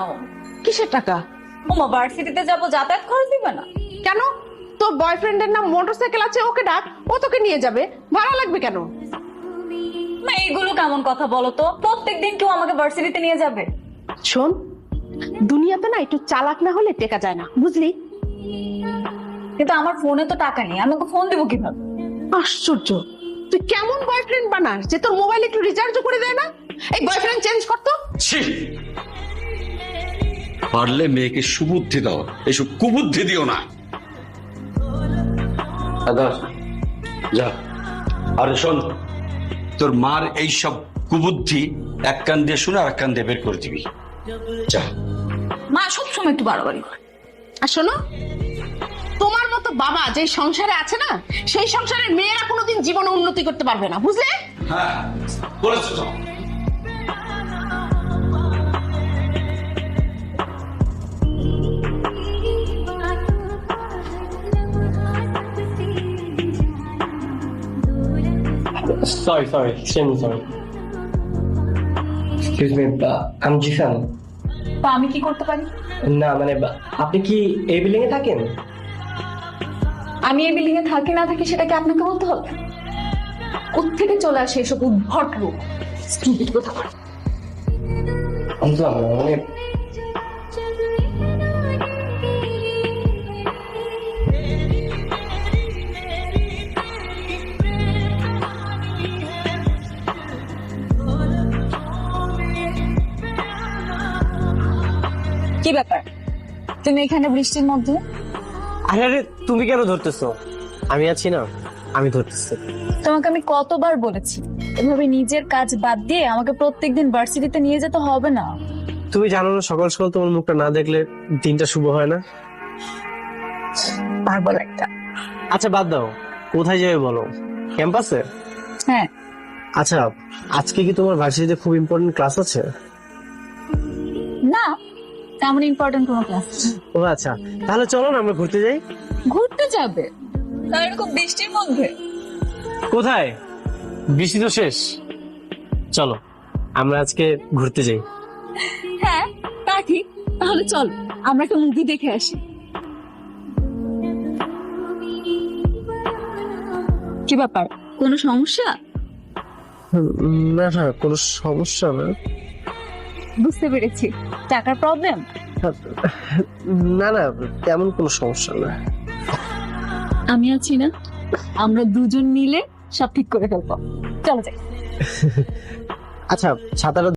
দাও। কিসের টাকা? ওমা ভার্সিটিতে যাবো, যাতায়াত খরচ দিবে না? কেন? তোর বয়ফ্রেন্ডের নাম মোটরসাইকেল আছে, ওকে ডাক, ও তোকে নিয়ে যাবে। ভাড়া লাগবে কেন? মা এইগুলো কেমন কথা বলো তো? প্রত্যেকদিন কেউ আমাকে ভার্সিটিতে নিয়ে যাবে? শোন, দুনিয়াতে না একটু চালাক না হলে টেকা যায় না, বুঝলি? কিন্তু আমার ফোনে তো টাকা নেই, আমাকে ফোন দিব কিভাবে? আশ্চর্য, তুই কেমন বয়ফ্রেন্ড বানাস যে তোর মোবাইলে একটু রিচার্জও করে দেয় না? এই বয়ফ্রেন্ড চেঞ্জ করতো। ছি! পারলে মেয়েকে সুবুদ্ধি দাও, এসব কুবুদ্ধি দিও না। দাদা যা। আরে শোন, তোর মার এই সব কুবুদ্ধি এক কান দিয়ে শুনে আর এক কান দিয়ে বের করে দিবি। যা। মা সবসময় একটু বাড়াবাড়ি করে। আর শোনো, তোমার মতো বাবা যে সংসারে আছে না, সেই সংসারের মেয়েরা কোনোদিন জীবনে উন্নতি করতে পারবে না, বুঝলে? হ্যাঁ বলেছো তো। Sorry, extremely sorry. Excuse me, I'm Jisan. তা আমি কি করতে পারি? না মানে আপনি কি এই বিল্ডিং এ থাকেন? আমি এই বিল্ডিং এ থাকি না থাকি সেটা কি আপনাকে বলতে হবে? কোত্থেকে চলে আসে এসব উদ্ভট লোক? স্টুপিড কথা বলে। বুঝলাম না, মানে কি ব্যাপার তুমি এখানে বৃষ্টির মধ্যে? আরে তুমি কেন ধরতেছো? আমি আছি না, আমি ধরতেছি। তোমাকে আমি কতবার বলেছি এভাবে নিজের কাজ বাদ দিয়ে আমাকে প্রত্যেকদিন ভার্সিটিতে নিয়ে যেতে হবে না। তুমি জানো না, সকাল সকাল তোমার মুখটা না দেখলে দিনটা শুভ হয় না। পাগল একটা। আচ্ছা বাদ দাও, কোথায় যাবে বলো? ক্যাম্পাসে? হ্যাঁ। আচ্ছা, আজকে কি তোমার ভার্সিটিতে খুব ইম্পর্টেন্ট ক্লাস আছে? না, তেমন ইম্পর্টেন্ট কোনো ক্লাস। ও আচ্ছা, তাহলে চলো না আমরা ঘুরতে যাই। ঘুরতে যাবে? এরকম বৃষ্টির মধ্যে? কোথায়? বৃষ্টি তো শেষ। চলো আমরা আজকে ঘুরতে যাই। হ্যাঁ তা ঠিক, তাহলে চল আমরা একটা মুভি দেখে আসি। কি ব্যাপার, কোনো সমস্যা? না না, কোনো সমস্যা না। বুঝতে পেরেছি, টাকার প্রবলেম? না না, তেমন কোনো সমস্যা না। আমি আছি না, আমরা দুজন মিলে সব ঠিক করে ফেলবো। চলো যাই। আচ্ছা ছাতাটা